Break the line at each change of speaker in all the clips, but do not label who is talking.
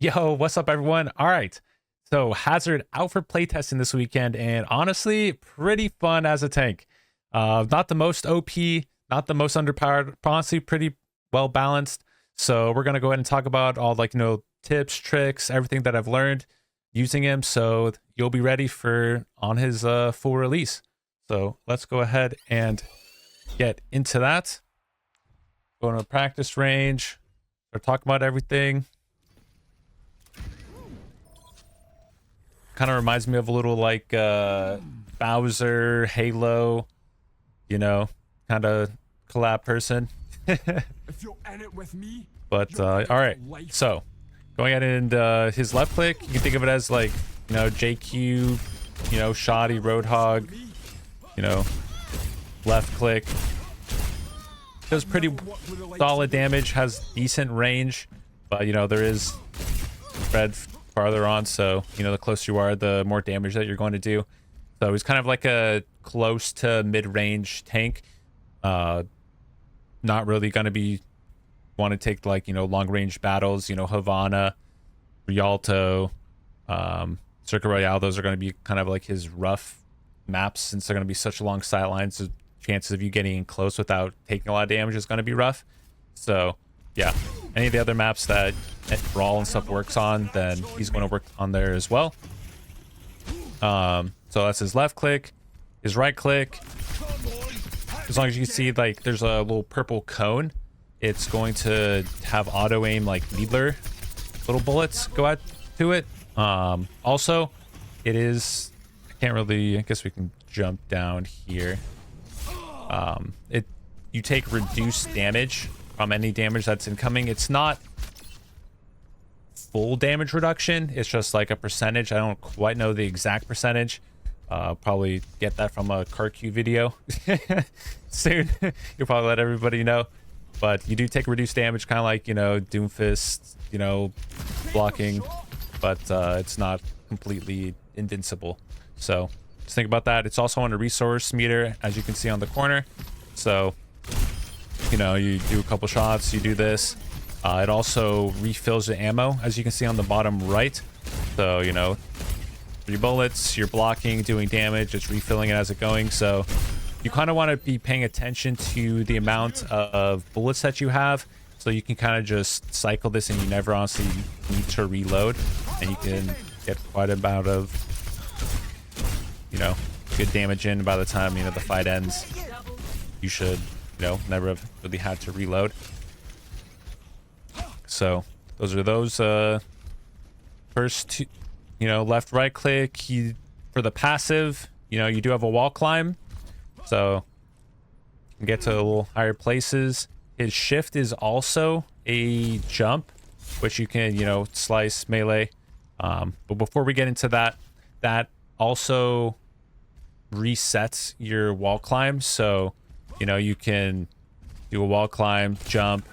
Yo, what's up, everyone? All right. So, Hazard out for playtesting this weekend, and honestly, pretty fun as a tank. Not the most OP, not the most underpowered, but honestly, pretty well balanced. So, we're going to go ahead and talk about all, tips, tricks, everything that I've learned using him. So, you'll be ready for on his full release. So, let's go ahead and get into that. Go to a practice range, start talking about everything. Kind of reminds me of a little Bowser, Halo, kind of collab person.
If you're in it with me,
but all right, so going ahead and his left click, you can think of it as JQ, shoddy, roadhog, left click. Does pretty solid damage, has decent range, but there is spread farther on, so the closer you are, the more damage that you're going to do. So he's kind of like a close to mid-range tank. Not really going to be want to take long range battles. Havana, Rialto, Circuit Royale, those are going to be kind of like his rough maps, since they're going to be such long sidelines. The chances of you getting in close without taking a lot of damage is going to be rough. So yeah, any of the other maps that Brawl and stuff works on, then he's going to work on there as well. So that's his left click. His right click, as long as you can see, there's a little purple cone, it's going to have auto aim, needler little bullets go out to it. Also, it is, I guess we can jump down here. You take reduced damage from any damage that's incoming. It's not full damage reduction, it's just like a percentage. I don't quite know the exact percentage. Probably get that from a CarQ video soon. You'll probably let everybody know, but you do take reduced damage, kind of like Doomfist, blocking, but it's not completely invincible. So just think about that. It's also on a resource meter, as you can see on the corner. So you do a couple shots, you do this. It also refills the ammo, as you can see on the bottom right. So 3 bullets, you're blocking, doing damage, it's refilling it as it's going. So you kind of want to be paying attention to the amount of bullets that you have, so you can kind of just cycle this and you never honestly need to reload, and you can get quite a amount of good damage in. By the time the fight ends, you should never have really had to reload. So those are those first two. Left right click. For the passive, you do have a wall climb, so you can get to a little higher places. His shift is also a jump, which you can slice, melee. But before we get into that, that also resets your wall climb. So you can do a wall climb, jump,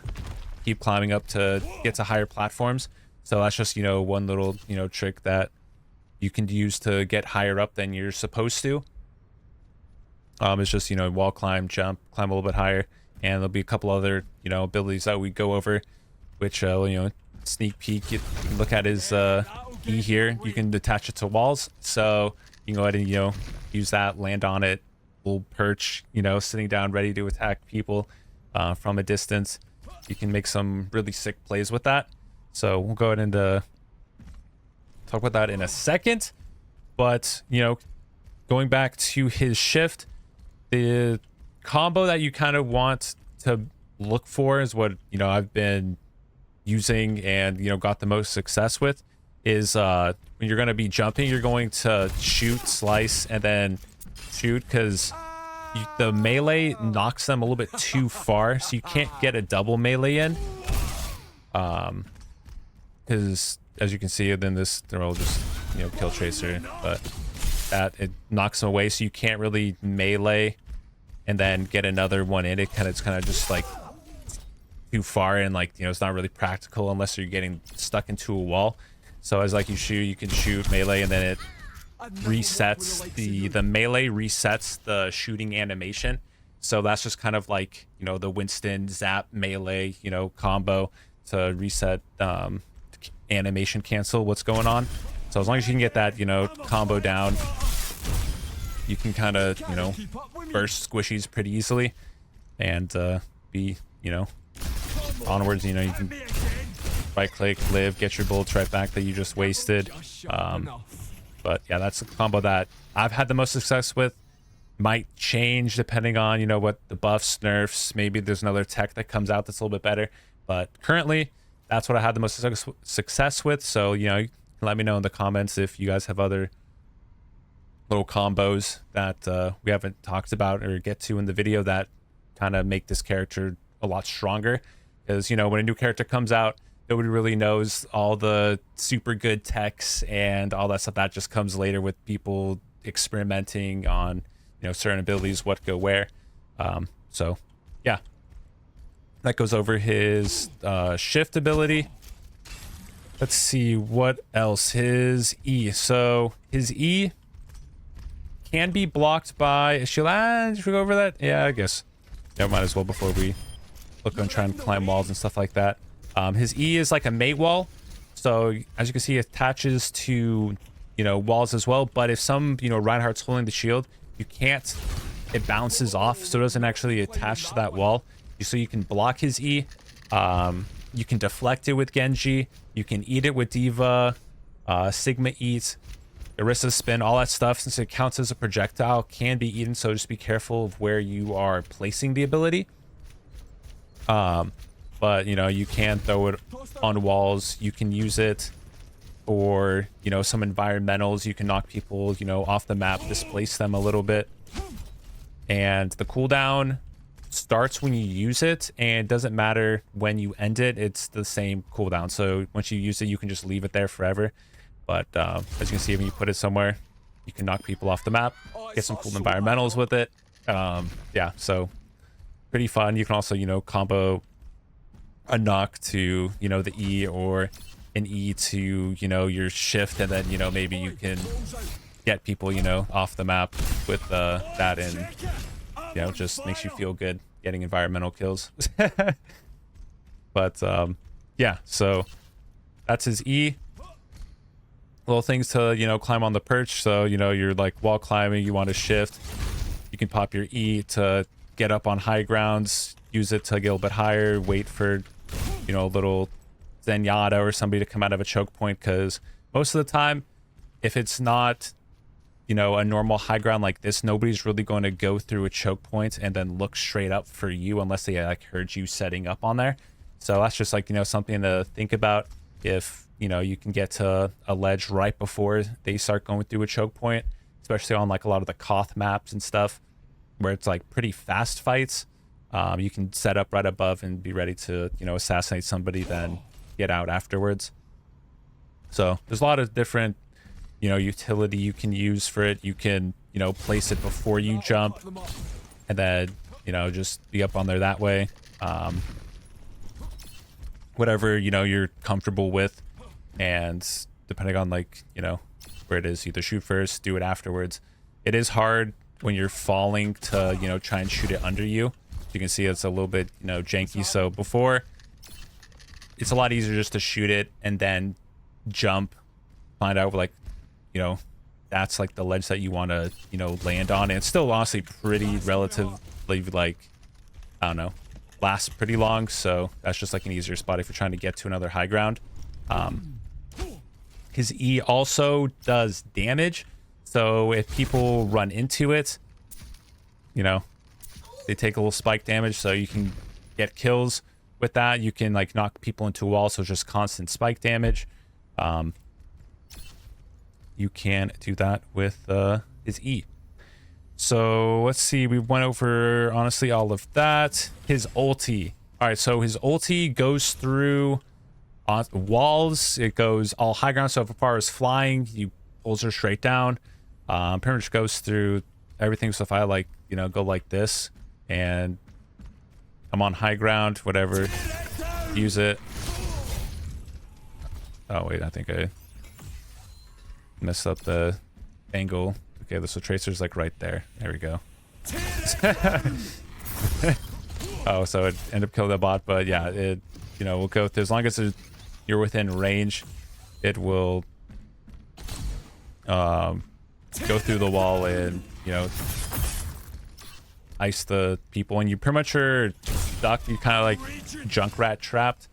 keep climbing up to get to higher platforms. So that's just one little trick that you can use to get higher up than you're supposed to. It's just wall climb, jump, climb a little bit higher, and there'll be a couple other abilities that we go over, which sneak peek. You can look at his E here. You can attach it to walls, so you can go ahead and use that, land on it, little perch, sitting down ready to attack people from a distance. You can make some really sick plays with that. So we'll go ahead and talk about that in a second. But going back to his shift, the combo that you kind of want to look for is what I've been using and got the most success with, is when you're going to be jumping, you're going to shoot, slice, and then shoot, because the melee knocks them a little bit too far, so you can't get a double melee in. Because as you can see, then they're all just kill chaser, but that it knocks them away, so you can't really melee and then get another one in. It's kind of just too far, and it's not really practical unless you're getting stuck into a wall. So as you shoot, you can shoot melee, and then it resets the melee resets the shooting animation. So that's just kind of the Winston zap melee combo to reset, to animation cancel what's going on. So as long as you can get that, you know, combo down, you can kind of, you know, burst squishies pretty easily and be, you know, onwards. You know, you can right click, live, get your bullets right back that you just wasted. But yeah, that's a combo that I've had the most success with. Might change depending on, you know, what the buffs, nerfs, maybe there's another tech that comes out that's a little bit better. But currently, that's what I had the most success with. So, you know, you can let me know in the comments if you guys have other little combos that we haven't talked about or get to in the video that kind of make this character a lot stronger. Because, you know, when a new character comes out, nobody really knows all the super good techs and all that stuff. That just comes later with people experimenting on, you know, certain abilities, what go where. So yeah, that goes over his shift ability. Let's see what else. His E. So his E can be blocked by a shield. Should we go over that? Yeah, I guess. Yeah, might as well before we look and try and climb walls and stuff like that. His E is like a mate wall. So as you can see, it attaches to, you know, walls as well. But if some, you know, Reinhardt's holding the shield, you can't, it bounces off, so it doesn't actually attach to that wall. So you can block his E. You can deflect it with Genji. You can eat it with Diva, Sigma eat, Orisa spin, all that stuff. Since it counts as a projectile, can be eaten, so just be careful of where you are placing the ability. But, you know, you can throw it on walls. You can use it for, you know, some environmentals. You can knock people, you know, off the map, displace them a little bit. And the cooldown starts when you use it, and it doesn't matter when you end it. It's the same cooldown. So once you use it, you can just leave it there forever. But as you can see, when you put it somewhere, you can knock people off the map, get some cool environmentals with it. Yeah, so pretty fun. You can also, you know, combo a knock to, you know, the E, or an E to, you know, your shift, and then, you know, maybe you can get people, you know, off the map with that, and, you know, just makes you feel good getting environmental kills. But yeah, so that's his E. Little things to, you know, climb on the perch. So, you know, you're like wall climbing, you want to shift, you can pop your E to get up on high grounds, use it to get a little bit higher, wait for, you know, a little Zenyatta or somebody to come out of a choke point, because most of the time, if it's not, you know, a normal high ground like this, nobody's really going to go through a choke point and then look straight up for you unless they like heard you setting up on there. So that's just like, you know, something to think about. If, you know, you can get to a ledge right before they start going through a choke point, especially on like a lot of the Koth maps and stuff where it's like pretty fast fights, you can set up right above and be ready to, you know, assassinate somebody, then get out afterwards. So there's a lot of different, you know, utility you can use for it. You can, you know, place it before you jump and then, you know, just be up on there that way. Whatever, you know, you're comfortable with, and depending on like, you know, where it is, either shoot first, do it afterwards. It is hard when you're falling to, you know, try and shoot it under you. You can see it's a little bit, you know, janky. So before, it's a lot easier just to shoot it and then jump, find out like, you know, that's like the ledge that you want to, you know, land on. And it's still honestly pretty relatively, like, I don't know, lasts pretty long. So that's just like an easier spot if you're trying to get to another high ground. His E also does damage. So if people run into it, you know, they take a little spike damage, so you can get kills with that. You can like knock people into a wall, so just constant spike damage. You can do that with his E. So let's see, we went over honestly all of that. His ulti. All right, so his ulti goes through walls. It goes all high ground. So if a bar is flying, you pulls her straight down. Pretty much goes through everything. So if I like, you know, go like this and I'm on high ground, whatever, use it. Oh wait, I think I messed up the angle. Okay, so Tracer's like right there. There we go. Oh, so it ended up killing the bot, but yeah, it, you know, we'll go through, as long as you're within range, it will go through the wall and, you know, ice the people. And you pretty much are stuck. You kind of like Junkrat trapped.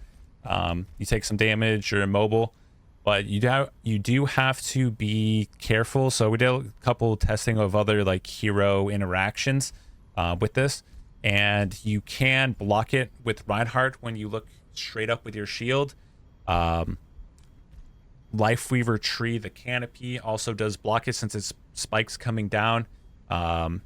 You take some damage, you're immobile, but you do have to be careful. So we did a couple testing of other like hero interactions with this, and you can block it with Reinhardt when you look straight up with your shield. Lifeweaver Tree, the canopy, also does block it since it's spikes coming down.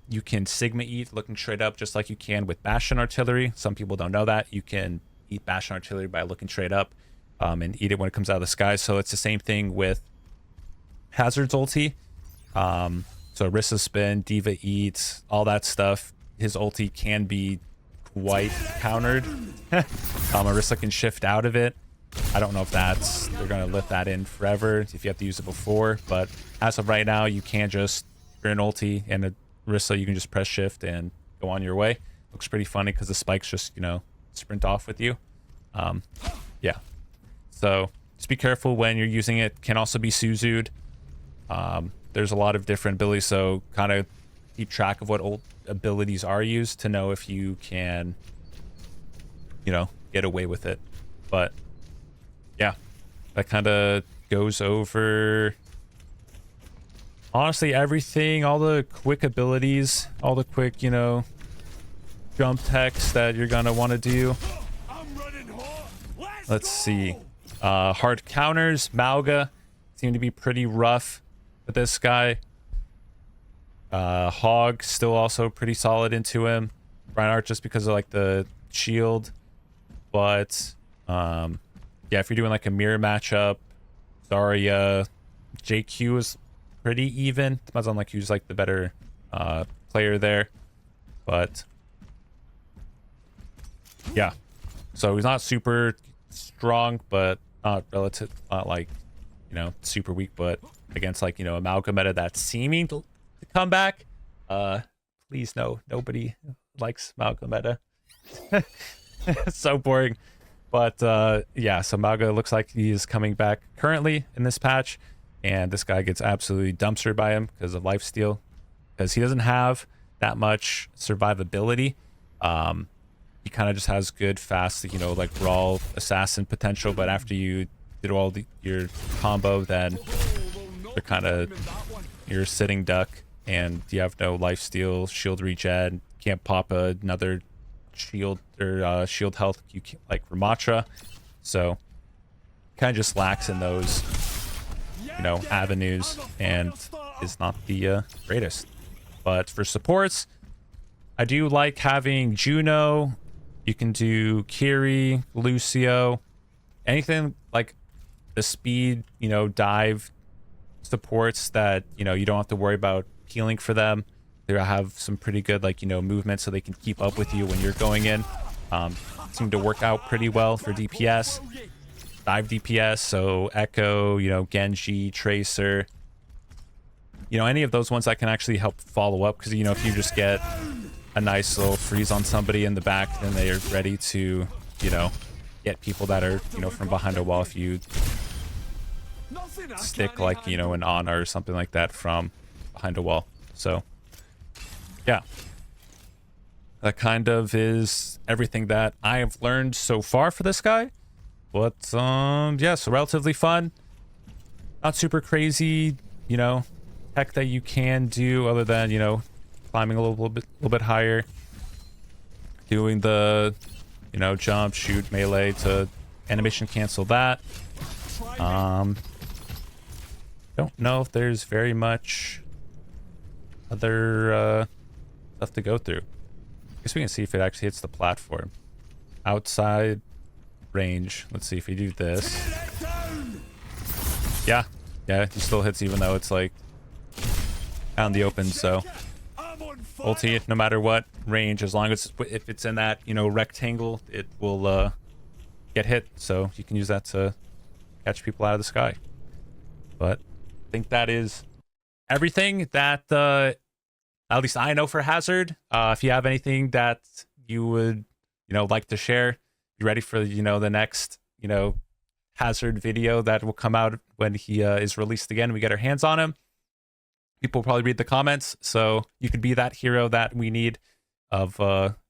You can Sigma eat looking straight up, just like you can with Bastion Artillery. Some people don't know that. You can eat Bastion Artillery by looking straight up and eat it when it comes out of the sky. So it's the same thing with Hazard's ulti. So Orisa Spin, Diva Eats, all that stuff. His ulti can be quite countered. Orisa can shift out of it. I don't know if they're going to let that in forever, if you have to use it before. But as of right now, you can just, you're an ulti and a Orisa, you can just press shift and go on your way. Looks pretty funny because the spikes just, you know, sprint off with you. Yeah. So just be careful when you're using it. Can also be Suzu'd. There's a lot of different abilities, so kind of keep track of what old abilities are used to know if you can, you know, get away with it. But yeah, that kind of goes over honestly everything, all the quick abilities, all the quick, you know, jump techs that you're gonna want to do. Let's see. Hard counters, Mauga seem to be pretty rough with this guy. Hog still also pretty solid into him. Reinhardt just because of like the shield, but yeah, if you're doing like a mirror matchup, Zarya, JQ is pretty even. Depends on like who's like the better player there, but yeah. So he's not super strong, but not like, you know, super weak. But against like, you know, a Malcolm meta that's seeming to come back, please no, nobody likes Malcolm meta. It's so boring. But yeah, so Mauga looks like he is coming back currently in this patch, and this guy gets absolutely dumpstered by him because of lifesteal, because he doesn't have that much survivability. He kind of just has good fast, you know, like brawl assassin potential, but after you did all your combo, then they're kind of, you're a sitting duck and you have no lifesteal, shield regen, can't pop another shield or shield health you can, like Ramatra. So kind of just lacks in those, you know, avenues, and is not the greatest. But for supports, I do like having Juno. You can do Kiri, Lucio, anything like the speed, you know, dive supports that, you know, you don't have to worry about healing for them. They have some pretty good, like, you know, movement so they can keep up with you when you're going in. Seem to work out pretty well for DPS, dive DPS. So Echo, you know, Genji, Tracer, you know, any of those ones that can actually help follow up, because, you know, if you just get a nice little freeze on somebody in the back, then they are ready to, you know, get people that are, you know, from behind a wall if you stick like, you know, an Ana or something like that from behind a wall. So yeah, that kind of is everything that I have learned so far for this guy. But yeah, so relatively fun, not super crazy, you know, tech that you can do other than, you know, climbing a little bit higher, doing the, you know, jump, shoot, melee to animation cancel that. Don't know if there's very much other stuff to go through. I guess we can see if it actually hits the platform. Outside range. Let's see if we do this. Yeah, it still hits even though it's like out in the open. So ulti, no matter what range, as long as if it's in that, you know, rectangle, it will get hit. So you can use that to catch people out of the sky. But I think that is everything that at least I know for Hazard. If you have anything that you would, you know, like to share, be ready for, you know, the next, you know, Hazard video that will come out when he is released again. We get our hands on him. People will probably read the comments, so you could be that hero that we need of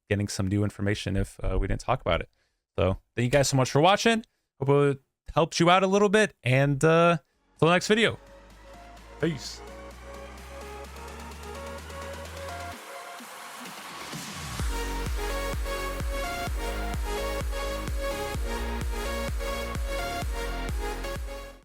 getting some new information if we didn't talk about it. So thank you guys so much for watching. Hope it helped you out a little bit, and till the next video. Peace.